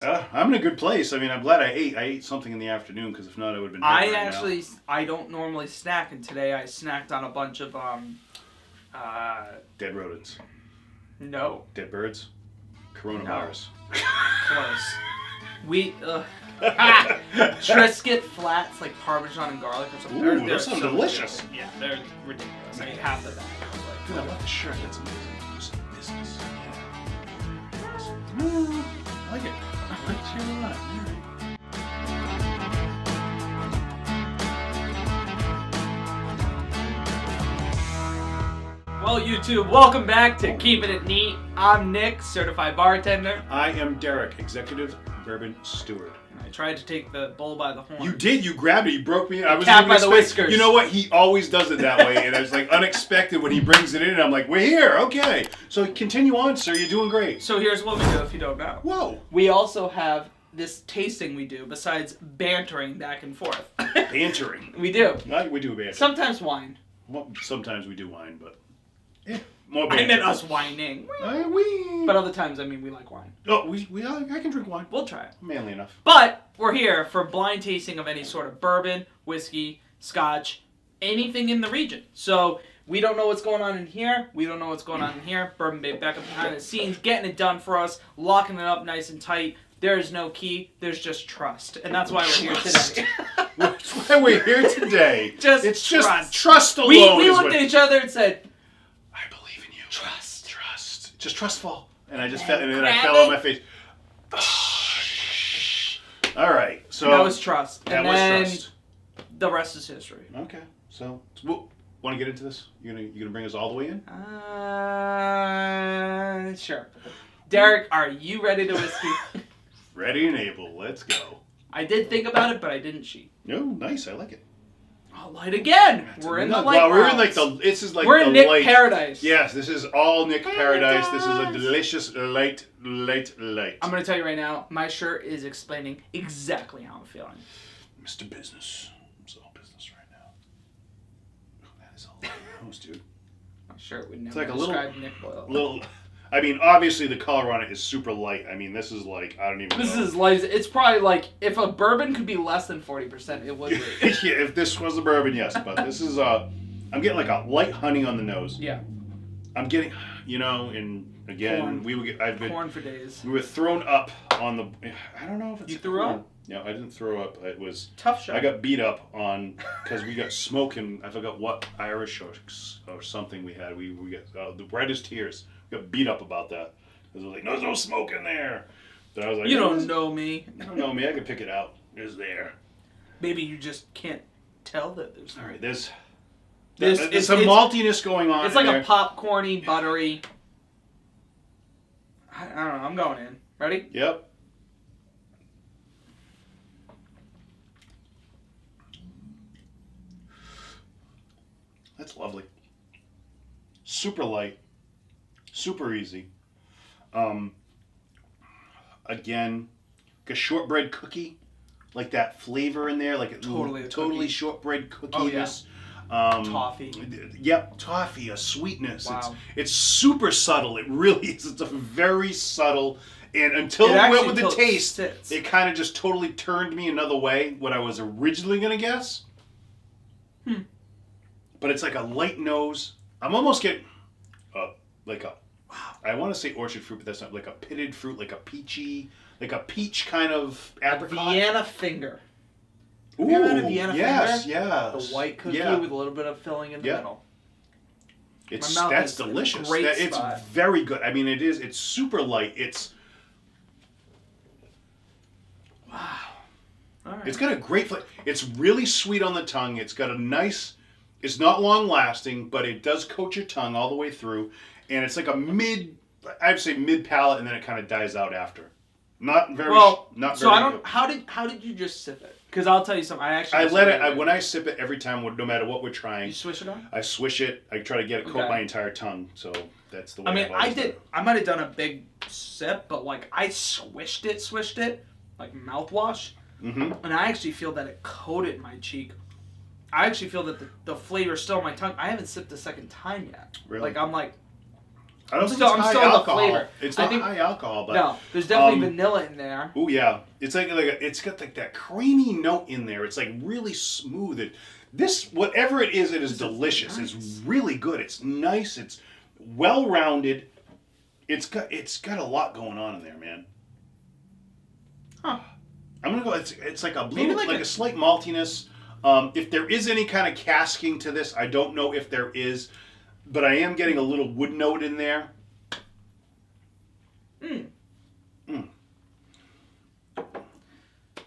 I'm in a good place. I mean, I'm glad I ate. I ate something in the afternoon because if not, I would have been dead right now. I don't normally snack, and today I snacked on a bunch of Dead rodents. No. Dead birds. Coronavirus. No. Close. Triscuit flats like Parmesan and garlic or something. Ooh, those sound delicious. Yeah, they're ridiculous. I ate half of that. Dude, I love the shirt. That's amazing. Just business. Yeah. I like it. I like it a lot. Well, YouTube, welcome back to Keeping It Neat. I'm Nick, certified bartender. I am Derek, executive bourbon steward. I tried to take the bull by the horn. You did. You grabbed it. You broke me. I was Cat by the whiskers. You know what? He always does it that way, and it's like unexpected when he brings it in. And I'm like, we're here. Okay. So continue on, sir. You're doing great. So here's what we do if you don't know. Whoa. We also have this tasting we do besides bantering back and forth. Bantering. We do. We do banter. Sometimes wine. Well, sometimes we do wine, but more banter. I meant us whining. But other times, I mean, we like wine. Oh, I can drink wine. We'll try it. Manly enough. But we're here for blind tasting of any sort of bourbon, whiskey, scotch, anything in the region. So we don't know what's going on in here. We don't know what's going on in here. Bourbon Babe back up behind the scenes, getting it done for us, locking it up nice and tight. There is no key. There's just trust. And that's why we're here today. That's why we're here today. It's trust. Just trust alone. We looked at each other and said, I believe in you. Trust. Just trustful. And I just fell, and then I fell on my face. All right. So that was trust. That was trust. The rest is history. Okay. So want to get into this? You gonna bring us all the way in? Sure. Derek, are you ready to whiskey? Ready and able. Let's go. I did think about it, but I didn't cheat. No, nice. I like it. I'll light again. We're in the light. Well, we're in like the. This is like we're in Nick light. Paradise. Yes, this is all Nick Paradise. This is a delicious light. I'm gonna tell you right now. My shirt is explaining exactly how I'm feeling. Mr. Business. It's all business right now. Oh, that is all nose, dude. My shirt would never like describe Nick Boyle. Little. I mean, obviously the color on it is super light. I mean, this is like, I don't even know. This is light. It's probably like, if a bourbon could be less than 40%, it would be. Yeah, if this was a bourbon, yes. But this is, I'm getting like a light honey on the nose. Yeah. I'm getting, and again, corn. Corn for days. We were thrown up on the, I don't know if it's You threw up? No, I didn't throw up. It was tough shot. I got beat up on because we got smoking. I forgot what Irish or something we had. We got the brightest tears. We got beat up about that. Because I was like, no, there's no smoke in there. But I was like, you don't know me. You don't know me. I can pick it out. It's there. Maybe you just can't tell that there's. All right, there's some maltiness going on. It's like a popcorny, buttery. I don't know. I'm going in. Ready? Yep. That's lovely. Super light. Super easy. Again, like a shortbread cookie. Like that flavor in there. Like totally shortbread cookiness. Oh, yeah. Toffee. Yep, toffee, a sweetness. Wow. It's super subtle. It really is. It's a very subtle. And until it went with the taste, it kind of just totally turned me another way. What I was originally going to guess. But it's like a light nose. I'm almost getting I want to say orchard fruit, but that's not, like a pitted fruit, like a peach kind of apricot. Vienna finger. Ooh, have you ever had a Vienna finger? Yes. The white cookie with a little bit of filling in the middle. That's delicious. It's very good. I mean, it is. It's super light. Wow. All right. It's got a great flavor. It's really sweet on the tongue. It's got a nice. It's not long lasting, but it does coat your tongue all the way through, and it's like a I'd say mid palate, and then it kind of dies out after. Not very. Well, not so very. I don't. Good. How did you just sip it? Because I'll tell you something. I let it. When I sip it every time, no matter what we're trying. You swish it on? I swish it. I try to get it coat my entire tongue. So that's the way. I mean, I did. I might have done a big sip, but like I swished it, like mouthwash, and I actually feel that it coated my cheek. I actually feel that the flavor is still in my tongue. I haven't sipped a second time yet. Really? Like I'm like, I don't think I'm it's high still on the alcohol. flavor. It's I not think- high alcohol, but No, there's definitely vanilla in there. oh yeah, it's like it's got like that creamy note in there. It's like really smooth. This whatever it is delicious. Nice. It's really good. It's nice. It's well rounded. It's got a lot going on in there, man. Huh. I'm gonna go. It's like a Maybe little, like like a slight maltiness. If there is any kind of casking to this, I don't know if there is, but I am getting a little wood note in there.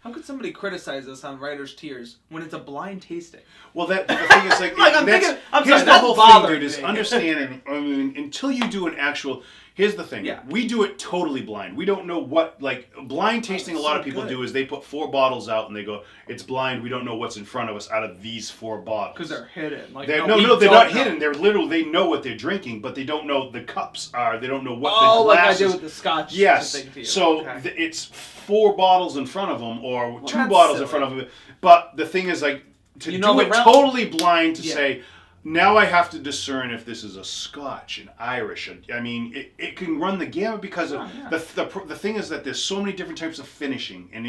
How could somebody criticize us on Writer's Tears when it's a blind tasting? Well, the thing is, like, Like, I'm here's sorry, the that's whole thing, bothering dude, is me. understanding. I mean, until you do an actual. Here's the thing. Yeah. We do it totally blind. We don't know what, like, blind tasting. A lot so of people good. do is they put 4 bottles out and they go, "It's blind. We don't know what's in front of us out of these 4 bottles." Because they're hidden. Like, They're, we they're don't not know. hidden. They're literal. They know what they're drinking, but they don't know the cups are. They don't know what Oh, the like I glasses. did with the Scotch. Yes. Thing to you. So Okay. it's 4 bottles in front of them, or 2 that's bottles in silly. front of them. But the thing is, like, to You know do the it realm- totally blind to Yeah. say, now I have to discern if this is a Scotch, an Irish. I mean, it can run the gamut because of Oh, yeah. the thing is that there's so many different types of finishing, and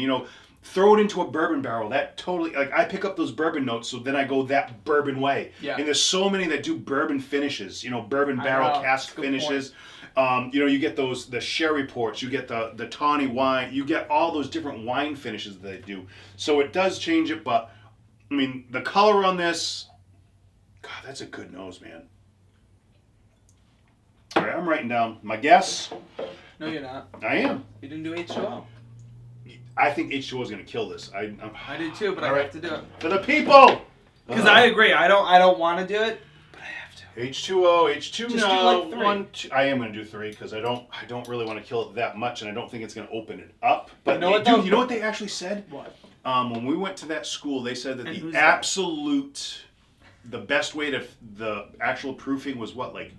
throw it into a bourbon barrel. That totally, like, I pick up those bourbon notes, so then I go that bourbon way. Yeah. And there's so many that do bourbon finishes, bourbon I barrel know. cask Good point. finishes. You get the sherry ports, you get the tawny wine, you get all those different wine finishes that they do. So it does change it, but I mean, the color on this, God, that's a good nose, man. All right, I'm writing down my guess. No, you're not. I am. You didn't do H2O. I think H2O is going to kill this. I did too, but All I right. have to do it. For the people. Because I agree. I don't want to do it, but I have to. H2O, H2. Just no, do like 3. 1, 2. I am going to do 3 because I don't really want to kill it that much, and I don't think it's going to open it up. But You know what, dude, though? you know what they actually said? What? When we went to that school, they said that And the who's that? absolute, the best way to the actual proofing was what, like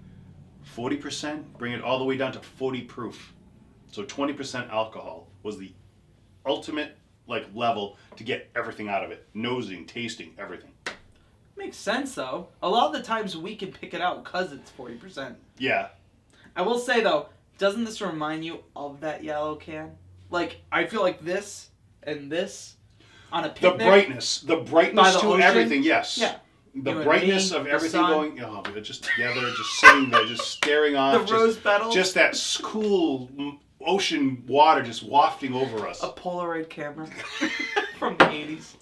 40%? Bring it all the way down to 40 proof. So 20% alcohol was the ultimate level to get everything out of it. Nosing, tasting, everything. Makes sense though. A lot of the times we can pick it out because it's 40%. Yeah. I will say though, doesn't this remind you of that yellow can? Like, I feel like this and this on a The picnic. brightness By the to ocean? everything, yes. Yeah. The You and brightness me, of the everything sun. going, they're just together, just sitting there, just staring off. The rose petals. Just that cool ocean water just wafting over us. A Polaroid camera from the 80s.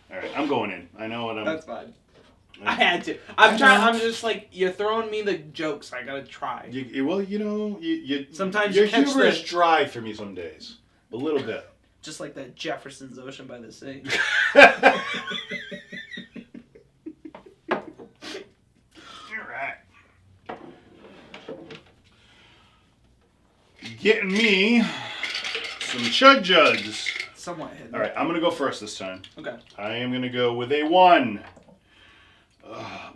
All right, I'm going in. I know what I'm. That's fine. I had to. I'm just like, you're throwing me the jokes. I gotta try. Sometimes you your catch humor is the- dry for me some days, a little bit. Just like that Jefferson's Ocean by the Sea. All right. Getting me some chug jugs. Somewhat hidden. All right, I'm gonna go first this time. Okay. I am gonna go with a 1,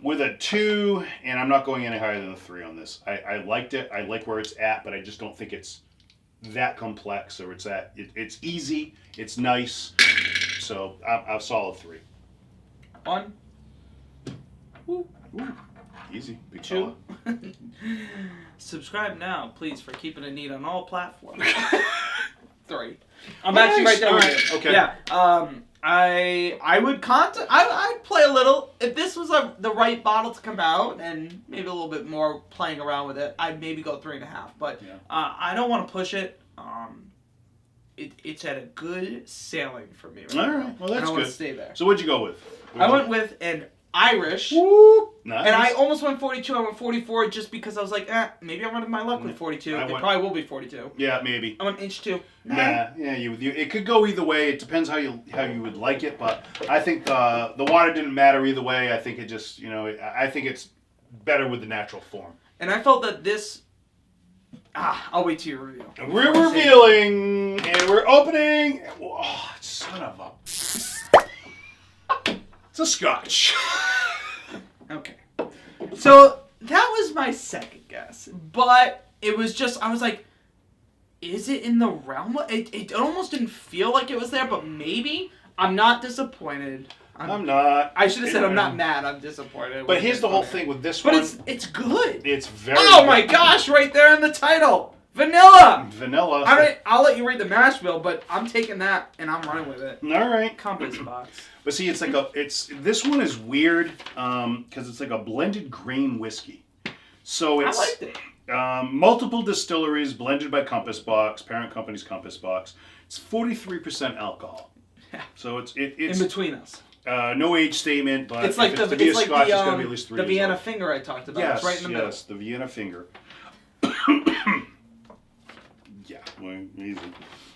with a 2, and I'm not going any higher than a 3 on this. I liked it. I like where it's at, but I just don't think it's that complex, or it's easy. It's nice. So I'm solid 3. 1. Woo. Ooh, easy. Big 2. fella. Subscribe now, please, for keeping it neat on all platforms. 3. I'm Nice. actually right there with Alright, you. okay. Yeah. I would I'd play a little if this was the right bottle to come out and maybe a little bit more playing around with it. I'd maybe go 3.5. But Yeah. I don't want to push it. It's at a good sailing for me right All now. right, well, that's and I want good. to stay there. So what'd you go with? I went with an Irish. Whoop. Nice. And I almost went 42. I went 44 just because I was like, maybe I'm running my luck with 42. It probably will be 42. Yeah, maybe. I went inch 2. Yeah, you. It could go either way. It depends how you would like it, but I think the water didn't matter either way. I think it just I think it's better with the natural form. And I felt that this. I'll wait till you reveal. And we're revealing, and we're opening. Oh, son of a! It's a Scotch. Okay. So that was my second guess, but it was just I was like, is it in the realm? It almost didn't feel like it was there, but maybe. I'm not disappointed. I'm not. I should have said I'm not mad. I'm disappointed. But here's the whole thing with this but one. But it's good. It's very Oh my gosh, right there in the title. Vanilla. Vanilla. I'll let you read the mash bill, but I'm taking that and I'm running with it. All right. Compass box. But see, this one is weird because it's like a blended grain whiskey. So it's I liked it. Multiple distilleries blended by Compass Box, parent company's Compass Box. It's 43% alcohol. Yeah. So it's in between us. No age statement, but it's like to be a Scotch, it's got to be at least 3 the years Vienna old. finger I talked about. Yes, it's right in the middle. Yes, the Vienna finger. Yeah, well, easy.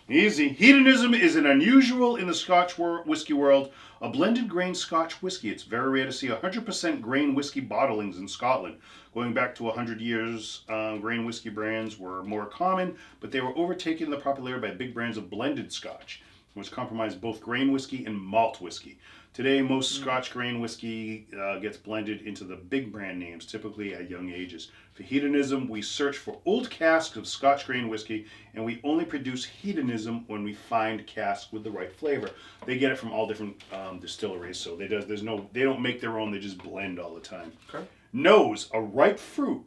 Easy. Hedonism is an unusual in the Scotch whiskey world. A blended grain Scotch whiskey. It's very rare to see 100% grain whiskey bottlings in Scotland. Going back to 100 years, grain whiskey brands were more common, but they were overtaken in the popularity by big brands of blended Scotch, which comprised both grain whiskey and malt whiskey. Today, most Scotch grain whiskey gets blended into the big brand names, typically at young ages. For Hedonism, we search for old casks of Scotch grain whiskey, and we only produce Hedonism when we find casks with the right flavor. They get it from all different distilleries, so they don't make their own. They just blend all the time. Okay. Nose, a ripe fruit.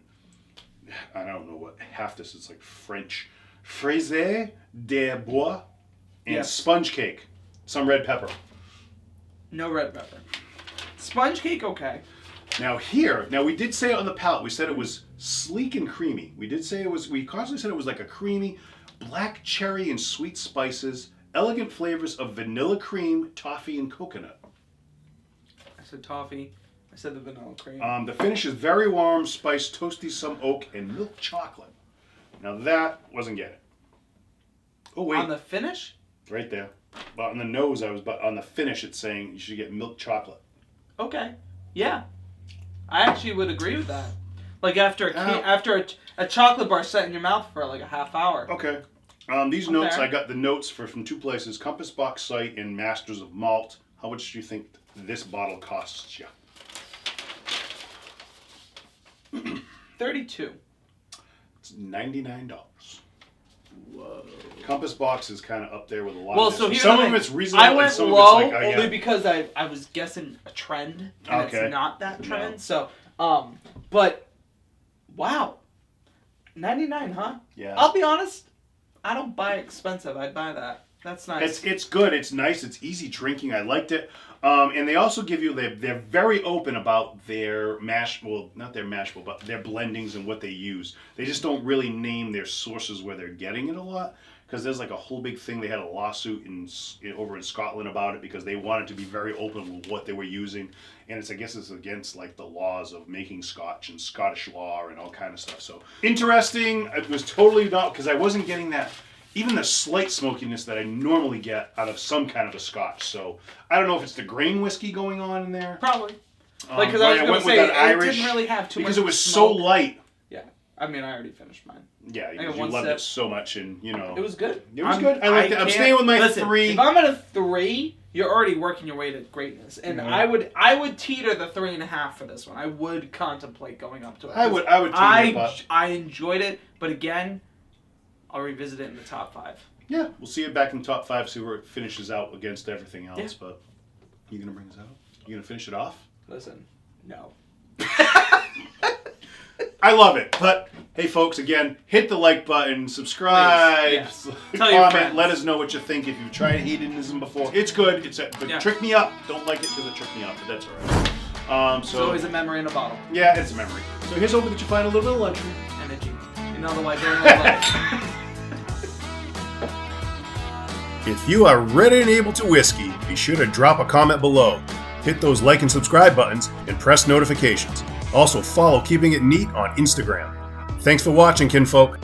I don't know what half this is like French. Fraise de bois and sponge cake. Some red pepper. No red pepper. Sponge cake, okay. Now we did say it on the palate. We said it was sleek and creamy. We constantly said it was like a creamy black cherry and sweet spices, elegant flavors of vanilla cream, toffee, and coconut. I said toffee. I said the vanilla cream. The finish is very warm, spiced, toasty, some oak, and milk chocolate. Now that wasn't getting it. Oh wait. On the finish? Right there. But on the nose, but on the finish, it's saying you should get milk chocolate. Okay. Yeah. I actually would agree with that. Like after a chocolate bar set in your mouth for like a half hour. Okay. These notes, I got the notes from 2 places, Compass Box site and Masters of Malt. How much do you think this bottle costs you? 32. It's $99. Whoa. Compass Box is kind of up there with a lot well, of this. so here's some of it's reasonable. I went and some low of it's like, only because I was guessing a trend, and it's not that trend. No. So, but wow, 99, huh? Yeah. I'll be honest, I don't buy expensive. I'd buy that. That's nice. It's good. It's nice. It's easy drinking. I liked it. And they also give you, they're very open about their not their mash bill, but their blendings and what they use. They just don't really name their sources where they're getting it a lot, because there's like a whole big thing. They had a lawsuit over in Scotland about it because they wanted to be very open with what they were using. And I guess it's against like the laws of making Scotch and Scottish law and all kind of stuff. So interesting. It was totally not, because I wasn't getting that. Even the slight smokiness that I normally get out of some kind of a Scotch. So I don't know if it's the grain whiskey going on in there. Probably. Like, because I was going to say, it didn't really have too much because it was smoke. so light. Yeah. I mean, I already finished mine. Yeah, because you loved it so much, and It was good. It was good. I liked it. I'm staying with my 3. If I'm at a 3, you're already working your way to greatness. And I would teeter the 3.5 for this one. I would contemplate going up to it. I would teeter it up. I enjoyed it, but again, I'll revisit it in the top 5. Yeah, we'll see it back in top 5, see where it finishes out against everything else. Yeah. But you gonna bring us out? You gonna finish it off? Listen, no. I love it. But hey, folks, again, hit the like button, subscribe, Yes. Tell your comment, friends. let us know what you think. If you've tried Hedonism before, it's good. But trick me up. Don't like it because it tricked me up, but that's all right. It's always a memory in a bottle. Yeah, it's a memory. So here's hoping that you find a little bit of luxury. Energy. In other words, life. If you are ready and able to whiskey, be sure to drop a comment below. Hit those like and subscribe buttons and press notifications. Also follow Keeping It Neat on Instagram. Thanks for watching, kinfolk.